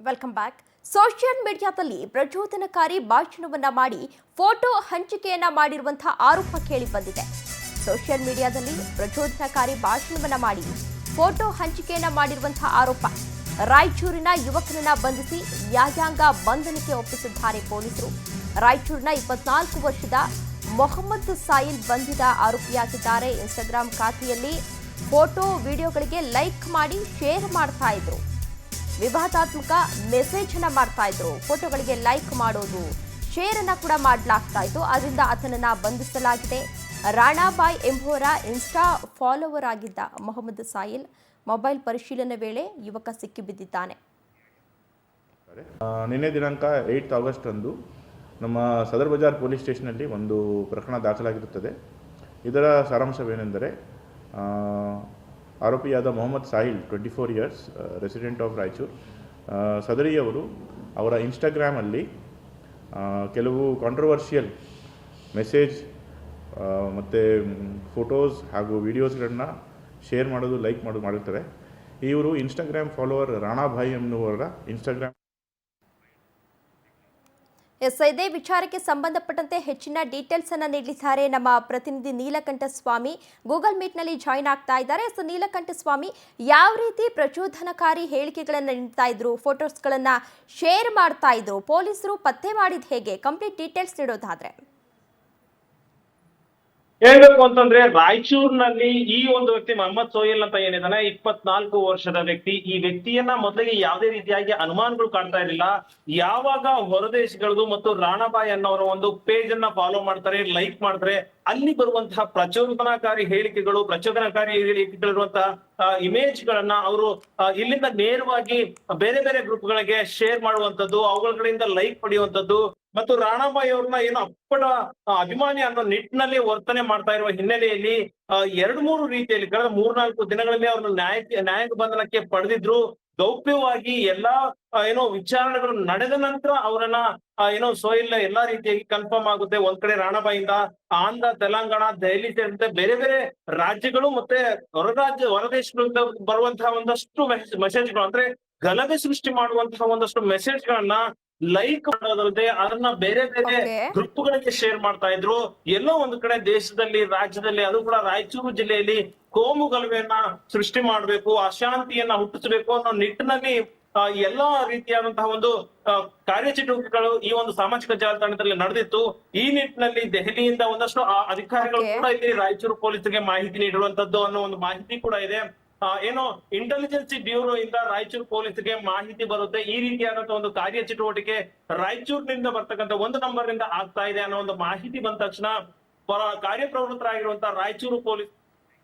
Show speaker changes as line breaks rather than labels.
Welcome back. Social ಮೀಡಿಯಾದಲ್ಲಿ ಪ್ರಚೋದನಕಾರಿ ಭಾಷಣವನ್ನ ಮಾಡಿ ಫೋಟೋ ಹಂಚಿಕೆಯನ್ನ ಮಾಡಿರುವಂತಹ ಆರೋಪ ಕೇಳಿ ಬಂದಿದೆ. ಸೋಷಿಯಲ್ ಮೀಡಿಯಾದಲ್ಲಿ ಪ್ರಚೋದನಕಾರಿ ಭಾಷಣವನ್ನ ಮಾಡಿ ಫೋಟೋ ಹಂಚಿಕೆಯನ್ನ ಮಾಡಿರುವಂತಹ ಆರೋಪ. ರಾಯಚೂರಿನ ಯುವಕನನ್ನ ಬಂಧಿಸಿ ನ್ಯಾಯಾಂಗ ಬಂಧನಕ್ಕೆ ಒಪ್ಪಿಸಿದ್ದಾರೆ ಪೊಲೀಸರು. ರಾಯಚೂರಿನ 24 ವರ್ಷದ ಮೊಹಮ್ಮದ್ ಸಾಯಿಲ್ ಬಂಧಿತ ಆರೋಪಿಯಾಗಿದ್ದಾರೆ. ಇನ್ಸ್ಟಾಗ್ರಾಮ್ ಖಾತೆಯಲ್ಲಿ ಫೋಟೋ ವಿಡಿಯೋಗಳಿಗೆ ಲೈಕ್ ಮಾಡಿ ಶೇರ್ ಮಾಡ್ತಾ ಇದ್ರು. ವಿವಾದಾತ್ಮಕ ಮೆಸೇಜ್ ಅನ್ನ ಮಾಡ್ತಾ ಇದ್ರು. ಫೋಟೋಗಳಿಗೆ ಲೈಕ್ ಮಾಡೋದು, ಶೇರ್ ಅನ್ನ ಕೂಡ ಮಾಡಲಾಗ್ತಾ ಇತ್ತು. ಅದರಿಂದ ಆತನನ್ನ ಬಂಧಿಸಲಾಗಿದೆ. ರಾಣಾಬಾಯ್ ಎಂಬುವರ ಇನ್ಸ್ಟಾ ಫಾಲೋವರ್ ಆಗಿದ್ದ ಮೊಹಮ್ಮದ್ ಸಾಯಿಲ್ ಮೊಬೈಲ್ ಪರಿಶೀಲನೆ ವೇಳೆ ಯುವಕ ಸಿಕ್ಕಿಬಿದ್ದಿದ್ದಾನೆ.
ನಿನ್ನೆ ದಿನಾಂಕ 8 ಆಗಸ್ಟ್ ಅಂದು ನಮ್ಮ ಸದರ್ ಬಜಾರ್ ಪೊಲೀಸ್ ಸ್ಟೇಷನಲ್ಲಿ ಒಂದು ಪ್ರಕರಣ ದಾಖಲಾಗಿರುತ್ತದೆ. ಇದರ ಸಾರಾಂಶವೇನೆಂದರೆ, ಆರೋಪಿಯಾದ Mohammed Sahil 24 years, resident of Raichur, ಸದರಿಯವರು ಅವರ ಇನ್ಸ್ಟಾಗ್ರಾಮಲ್ಲಿ ಕೆಲವು ಕಾಂಟ್ರವರ್ಷಿಯಲ್ ಮೆಸೇಜ್ ಮತ್ತು ಫೋಟೋಸ್ ಹಾಗೂ ವಿಡಿಯೋಸ್ಗಳನ್ನು ಶೇರ್ ಮಾಡೋದು, ಲೈಕ್ ಮಾಡೋದು ಮಾಡಿರ್ತಾರೆ. ಇವರು ಇನ್ಸ್ಟಾಗ್ರಾಮ್ ಫಾಲೋವರ್ ರಾಣಾಭಾಯ್ ಎನ್ನುವರ ಇನ್ಸ್ಟಾಗ್ರಾಮ್.
ಇದೇ ವಿಚಾರಕ್ಕೆ ಸಂಬಂಧಪಟ್ಟಂತೆ ಹೆಚ್ಚಿನ ಡೀಟೇಲ್ಸ್ ಅನ್ನ ನೀಡಲಿದ್ದಾರೆ ನಮ್ಮ ಪ್ರತಿನಿಧಿ ನೀಲಕಂಠ ಸ್ವಾಮಿ. ಗೂಗಲ್ ಮೀಟ್ ನಲ್ಲಿ ಜಾಯಿನ್ ಆಗ್ತಾ ಇದ್ದಾರೆ. ನೀಲಕಂಠ ಸ್ವಾಮಿ, ಯಾವ ರೀತಿ ಪ್ರಚೋದನಕಾರಿ ಹೇಳಿಕೆಗಳನ್ನ ನೀಡ್ತಾ ಇದ್ರು, ಫೋಟೋಸ್ಗಳನ್ನ ಶೇರ್ ಮಾಡ್ತಾ ಇದ್ರು, ಪೊಲೀಸರು ಪತ್ತೆ ಮಾಡಿದ ಹೇಗೆ? ಕಂಪ್ಲೀಟ್ ಡೀಟೇಲ್ಸ್ ನೀಡೋದಾದ್ರೆ
ಹೇಳ್ಬೇಕು ಅಂತಂದ್ರೆ, ರಾಯಚೂರಿನಲ್ಲಿ ಈ ಒಂದು ವ್ಯಕ್ತಿ ಮೊಹಮ್ಮದ್ ಸೋಹಿಲ್ ಅಂತ ಏನಿದಾನೆ, 24 ವರ್ಷದ ವ್ಯಕ್ತಿ. ಈ ವ್ಯಕ್ತಿಯನ್ನ ಮೊದಲಿಗೆ ಯಾವುದೇ ರೀತಿಯಾಗಿ ಅನುಮಾನಗಳು ಕಾಡ್ತಾ ಇರಲಿಲ್ಲ. ಯಾವಾಗ ಹೊರದೇಶಗಳದು ಮತ್ತು ರಾಣಾಬಾಯ್ ಅನ್ನೋರ ಒಂದು ಪೇಜ್ ಅನ್ನ ಫಾಲೋ ಮಾಡ್ತಾರೆ, ಲೈಕ್ ಮಾಡ್ತಾರೆ, ಅಲ್ಲಿ ಬರುವಂತಹ ಪ್ರಚೋದನಕಾರಿ ಹೇಳಿಕೆಗಳಿರುವಂತಹ ಇಮೇಜ್ ಗಳನ್ನ ಅವರು ಇಲ್ಲಿಂದ ನೇರವಾಗಿ ಬೇರೆ ಬೇರೆ ಗ್ರೂಪ್ ಗಳಿಗೆ ಶೇರ್ ಮಾಡುವಂತದ್ದು, ಅವುಗಳ ಕಡೆಯಿಂದ ಲೈಕ್ ಪಡೆಯುವಂತದ್ದು ಮತ್ತು ರಾಣಾಬಾಯಿ ಅವ್ರನ್ನ ಏನು ಅಪ್ಪಟ ಅಭಿಮಾನಿ ಅನ್ನೋ ನಿಟ್ಟಿನಲ್ಲಿ ವರ್ತನೆ ಮಾಡ್ತಾ ಇರುವ ಹಿನ್ನೆಲೆಯಲ್ಲಿ 2-3 ರೀತಿಯಲ್ಲಿ ಕಳೆದ 3-4 ದಿನಗಳಲ್ಲಿ ಅವ್ರನ್ನ ನ್ಯಾಯಾಂಗ ಬಂಧನಕ್ಕೆ ಪಡೆದಿದ್ರು. ಗೌಪ್ಯವಾಗಿ ಎಲ್ಲಾ ವಿಚಾರಣೆಗಳು ನಡೆದ ನಂತರ ಅವರನ್ನ ಸೋಹಿಲ್ ಎಲ್ಲಾ ರೀತಿಯಾಗಿ ಕನ್ಫರ್ಮ್ ಆಗುತ್ತೆ. ಒಂದ್ ಕಡೆ ರಾಣಾಬಾಯಿಂದ ಆಂಧ್ರ, ತೆಲಂಗಾಣ, ದೆಹಲಿ ಸೇರಿದಂತೆ ಬೇರೆ ಬೇರೆ ರಾಜ್ಯಗಳು ಮತ್ತೆ ಹೊರದೇಶಗಳಿಂದ ಬರುವಂತಹ ಒಂದಷ್ಟು ಮೆಸೇಜ್ಗಳು, ಅಂದ್ರೆ ಗಲಭೆ ಸೃಷ್ಟಿ ಮಾಡುವಂತಹ ಒಂದಷ್ಟು ಮೆಸೇಜ್ಗಳನ್ನ ಲೈಕ್ ಮಾಡೋದಲ್ಲದೆ ಅದನ್ನ ಬೇರೆ ಬೇರೆ ಗ್ರೂಪ್ಗಳಿಗೆ ಶೇರ್ ಮಾಡ್ತಾ ಇದ್ರು. ಎಲ್ಲೋ ಒಂದು ಕಡೆ ದೇಶದಲ್ಲಿ, ರಾಜ್ಯದಲ್ಲಿ, ಅದು ಕೂಡ ರಾಯಚೂರು ಜಿಲ್ಲೆಯಲ್ಲಿ ಕೋಮು ಗಲಭೆಯನ್ನ ಸೃಷ್ಟಿ ಮಾಡ್ಬೇಕು, ಅಶಾಂತಿಯನ್ನ ಹುಟ್ಟಿಸಬೇಕು ಅನ್ನೋ ನಿಟ್ಟಿನಲ್ಲಿ ಎಲ್ಲಾ ರೀತಿಯಾದಂತಹ ಒಂದು ಕಾರ್ಯಚಟುವಟಿಕೆಗಳು ಈ ಒಂದು ಸಾಮಾಜಿಕ ಜಾಲತಾಣದಲ್ಲಿ ನಡೆದಿತ್ತು. ಈ ನಿಟ್ಟಿನಲ್ಲಿ ದೆಹಲಿಯಿಂದ ಒಂದಷ್ಟು ಅಧಿಕಾರಿಗಳು ಕೂಡ ಇಲ್ಲಿ ರಾಯಚೂರು ಪೊಲೀಸರಿಗೆ ಮಾಹಿತಿ ನೀಡಿರುವಂತದ್ದು ಅನ್ನೋ ಒಂದು ಮಾಹಿತಿ ಕೂಡ ಇದೆ. ಇಂಟೆಲಿಜೆನ್ಸಿ ಬ್ಯೂರೋ ಇಂದ ರಾಯಚೂರು ಪೊಲೀಸರಿಗೆ ಮಾಹಿತಿ ಬರುತ್ತೆ. ಈ ರೀತಿಯಾದಂತಹ ಒಂದು ಕಾರ್ಯಚಟುವಟಿಕೆ ರಾಯಚೂರಿನಿಂದ ಬರ್ತಕ್ಕಂಥ ಒಂದು ನಂಬರ್ ನಿಂದ ಆಗ್ತಾ ಇದೆ ಅನ್ನೋ ಒಂದು ಮಾಹಿತಿ ಬಂದ ತಕ್ಷಣ ಕಾರ್ಯಪ್ರವೃತ್ತರಾಗಿರುವಂತಹ ರಾಯಚೂರು ಪೊಲೀಸ್